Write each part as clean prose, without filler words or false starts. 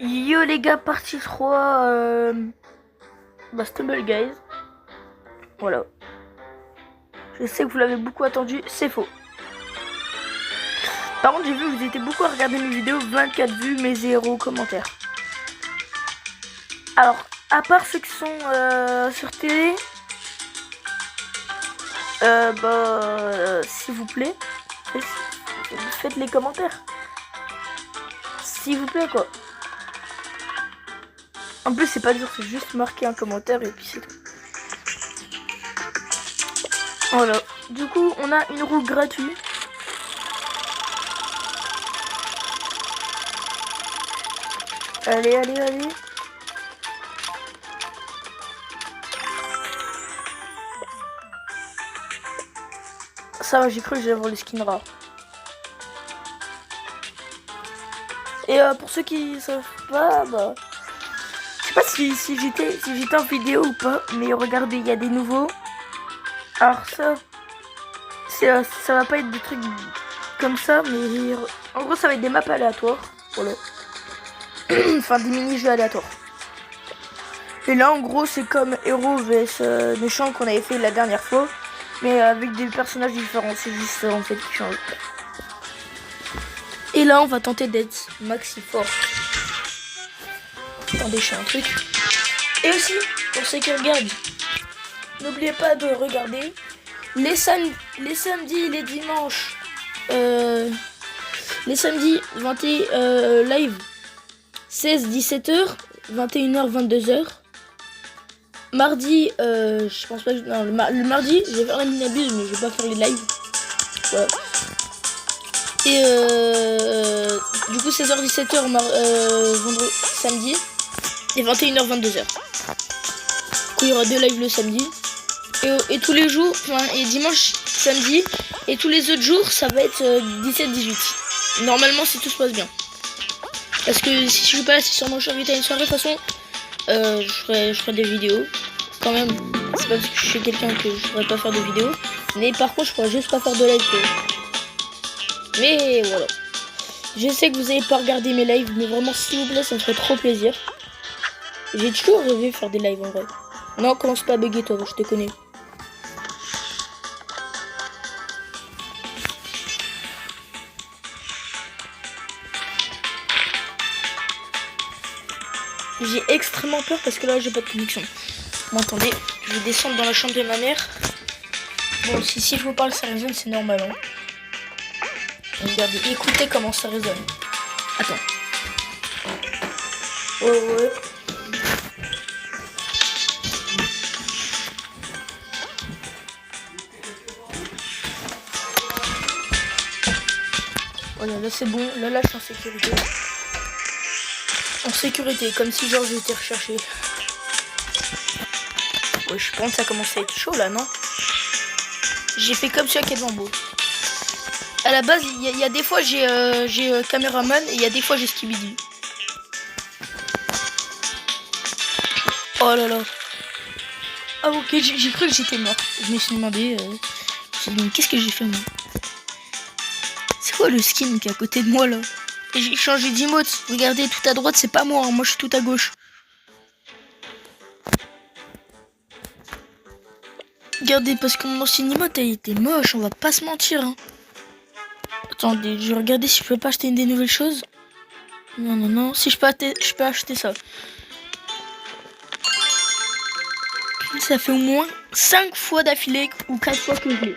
Yo les gars, partie 3 Stumble Guys. Voilà. Je sais que vous l'avez beaucoup attendu, c'est faux. Par contre, j'ai vu que vous étiez beaucoup à regarder mes vidéos, 24 vues, mais 0 commentaires. Alors, à part ceux qui sont sur télé, s'il vous plaît, faites les commentaires. S'il vous plaît, quoi. En plus, c'est pas dur, c'est juste marquer un commentaire et puis c'est tout. Voilà. Du coup, on a une roue gratuite. Allez, allez, allez. Ça va, j'ai cru que j'allais avoir les skins rares. Et pour ceux qui savent pas, je sais pas si j'étais en vidéo ou pas, mais regardez, il y a des nouveaux. Alors ça va pas être des trucs comme ça, mais en gros ça va être des maps aléatoires. Voilà. Enfin des mini-jeux aléatoires. Et là en gros c'est comme héros vs méchant qu'on avait fait la dernière fois, mais avec des personnages différents, c'est juste ça en fait qui change. Et là on va tenter d'être maxi fort. Attendez, je fais un truc. Et aussi, pour ceux qui regardent, n'oubliez pas de regarder les samedis et les dimanches. Les samedis, live 16-17h, 21h, 22h. Mardi, je pense pas. Non, le mardi, je vais faire une abuse, mais je vais pas faire les lives. Voilà. Et du coup, 16h-17h, vendredi, samedi. Et 21h, 22h. Du coup, il y aura 2 lives le samedi. Et tous les jours, et dimanche, samedi, et tous les autres jours, ça va être 17-18. Normalement, si tout se passe bien. Parce que si je suis pas là, c'est sûrement je suis invité à une soirée. De toute façon, je ferai des vidéos. Quand même, c'est pas parce que je suis quelqu'un que je pourrais pas faire de vidéos. Mais par contre, je pourrais juste pas faire de live. Mais voilà. Je sais que vous avez pas regardé mes lives, mais vraiment, s'il vous plaît, ça me ferait trop plaisir. J'ai toujours rêvé de faire des lives en vrai. Non, commence pas à bugger toi, je te connais. J'ai extrêmement peur parce que là j'ai pas de connexion. Bon attendez, je vais descendre dans la chambre de ma mère. Bon si je vous parle ça résonne, c'est normal hein. Regardez, écoutez comment ça résonne. Attends. Oh ouais. Voilà, là c'est bon, là je suis en sécurité. En sécurité, comme si genre j'étais recherché. Ouais, je pense que ça commence à être chaud là, non? J'ai fait comme ça qu'elle beau. À la base, il y a des fois j'ai caméraman et il y a des fois j'ai Skibidi. Oh là là. Ah ok, j'ai cru que j'étais mort. Je me suis demandé, qu'est-ce que j'ai fait moi? C'est quoi le skin qui est à côté de moi là? Et j'ai changé d'emote. Regardez, tout à droite c'est pas moi, hein. Moi je suis tout à gauche. Regardez, parce que mon ancien emote elle était moche, on va pas se mentir hein. Attendez, je vais regarder si je peux pas acheter des nouvelles choses. Non, si je peux acheter ça. Ça fait au moins 5 fois d'affilée ou 4 fois que je l'ai.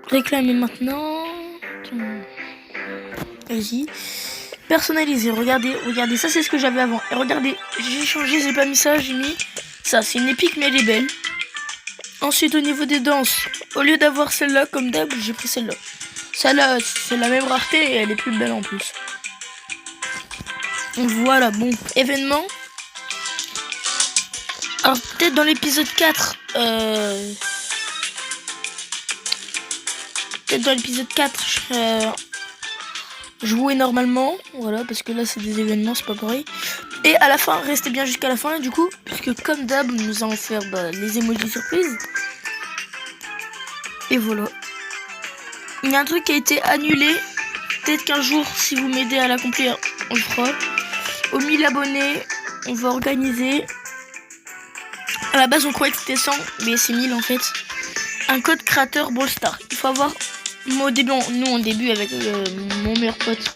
Réclamer maintenant. Vas-y. Personnaliser, regardez, ça c'est ce que j'avais avant. Et regardez, j'ai changé, j'ai pas mis ça, j'ai mis ça. C'est une épique mais elle est belle. Ensuite au niveau des danses, au lieu d'avoir celle-là comme d'hab, j'ai pris celle-là. Celle-là, c'est la même rareté et elle est plus belle en plus. Voilà, bon, événement. Alors peut-être dans l'épisode 4, je serai jouer normalement, voilà, parce que là c'est des événements, c'est pas pareil. Et à la fin, restez bien jusqu'à la fin, du coup, puisque comme d'hab, nous allons faire les emojis surprises. Et voilà. Il y a un truc qui a été annulé. Peut-être qu'un jour, si vous m'aidez à l'accomplir, on le fera. Aux 1000 abonnés, on va organiser. À la base, on croyait que c'était 100, mais c'est 1000 en fait. Un code créateur Brawl Stars. Il faut avoir. Moi, au début, nous, au début, avec mon meilleur pote,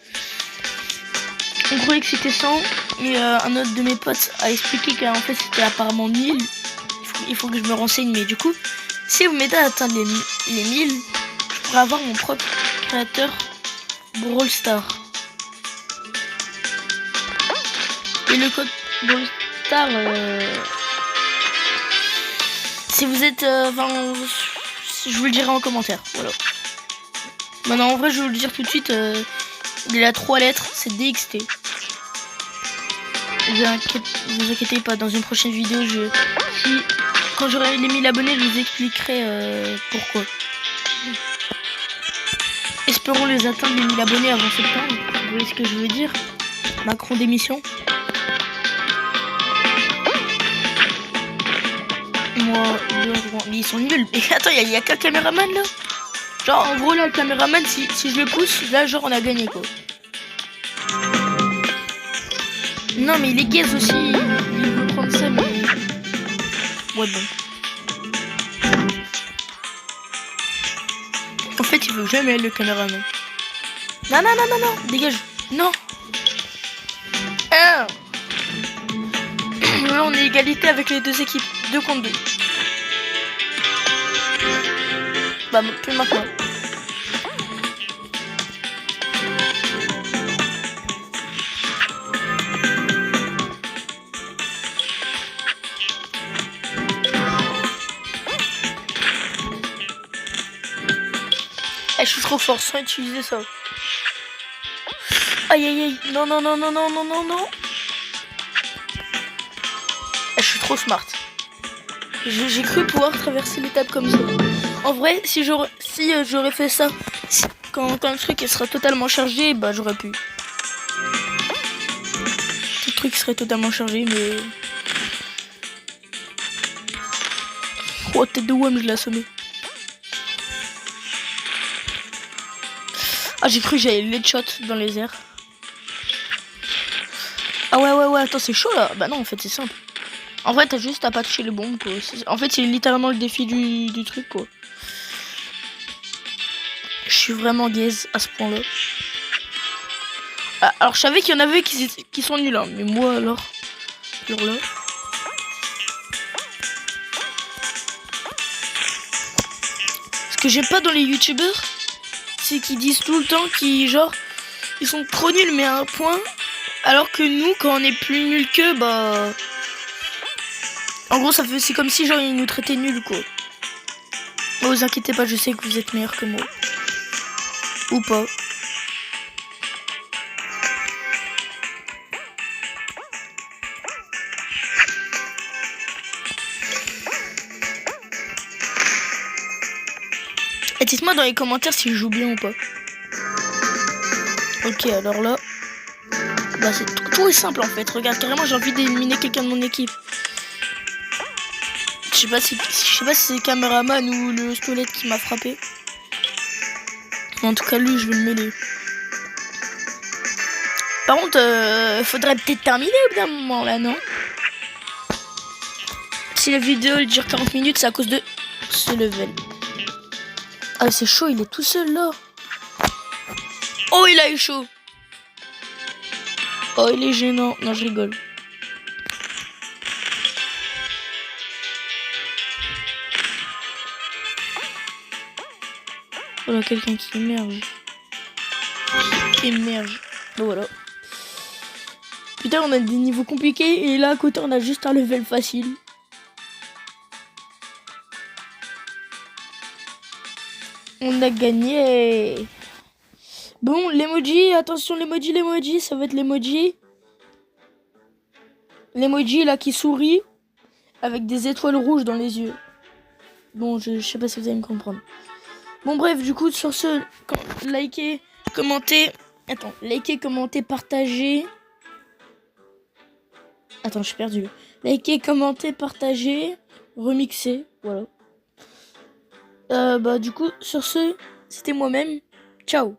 on croyait que c'était 100. Et un autre de mes potes a expliqué qu'en fait, c'était apparemment 1000. Il faut que je me renseigne, mais du coup, si vous m'aidez à atteindre les 1000, je pourrais avoir mon propre créateur Brawl Stars. Et le code Brawl Stars, si vous êtes, je vous le dirai en commentaire. Voilà. Maintenant, en vrai, je vais vous le dire tout de suite. Il a 3 lettres, c'est DXT. Vous inquiétez pas, dans une prochaine vidéo, quand j'aurai les 1000 abonnés, je vous expliquerai pourquoi. Espérons les atteindre les 1000 abonnés avant septembre. Vous voyez ce que je veux dire? Macron démission. Moi, mais ils sont nuls. Et attends, il y a qu'un caméraman là. Genre, en gros, là, le caméraman, si je le pousse, là, genre, on a gagné quoi. Non, mais les gays aussi, il veut prendre ça, mais. Ouais, bon. En fait, il veut jamais le caméraman. Non, non, non, non, non, dégage. Non. Ah. Là, on est égalité avec les deux équipes. 2 contre 2. Bah, plus maintenant. Je suis trop fort sans utiliser ça. Aïe aïe aïe. Non non non non non non non non. Je suis trop smart. J'ai cru pouvoir traverser l'étape comme ça. En vrai, si j'aurais fait ça quand le truc sera totalement chargé, bah j'aurais pu. Le truc serait totalement chargé, mais. Oh, tête de Wham, je l'ai assommé. Ah, j'ai cru que j'allais le headshot dans les airs. Ah ouais, attends, c'est chaud là. Bah non, en fait, c'est simple. En vrai, t'as juste à pas toucher les bombes, quoi. En fait, c'est littéralement le défi du truc, quoi. Je suis vraiment gaze à ce point-là. Ah, alors, je savais qu'il y en avait qui sont nuls, hein. Mais moi, alors... Là... Ce que j'aime pas dans les youtubeurs, c'est qu'ils disent tout le temps qu'ils sont trop nuls mais à un point, alors que nous quand on est plus nuls qu'eux, bah en gros c'est comme si genre ils nous traitaient nuls quoi. Oh, vous inquiétez pas, je sais que vous êtes meilleurs que moi. Ou pas. Et dites-moi dans les commentaires si je joue bien ou pas. Ok, alors là, bah tout est simple en fait. Regarde, carrément j'ai envie d'éliminer quelqu'un de mon équipe. Je sais pas si c'est le caméraman ou le squelette qui m'a frappé. En tout cas lui, je vais le mêler. Par contre, faudrait peut-être terminer au bout d'un moment là, non? Si la vidéo elle dure 40 minutes, c'est à cause de ce level. Ah, c'est chaud, il est tout seul là. Oh, il a eu chaud. Oh, il est gênant. Non, je rigole. Voilà, quelqu'un qui émerge. Bon, voilà. Putain, on a des niveaux compliqués et là à côté on a juste un level facile. On a gagné. Bon, l'emoji, attention l'emoji, ça va être l'emoji. L'emoji là qui sourit avec des étoiles rouges dans les yeux. Bon, je sais pas si vous allez me comprendre. Bon bref, du coup sur ce, likez, commentez. Attends, likez, commentez, partagez. Attends, je suis perdu. Likez, commentez, partagez, remixez, voilà. Bah du coup sur ce, C'était moi-même. Ciao.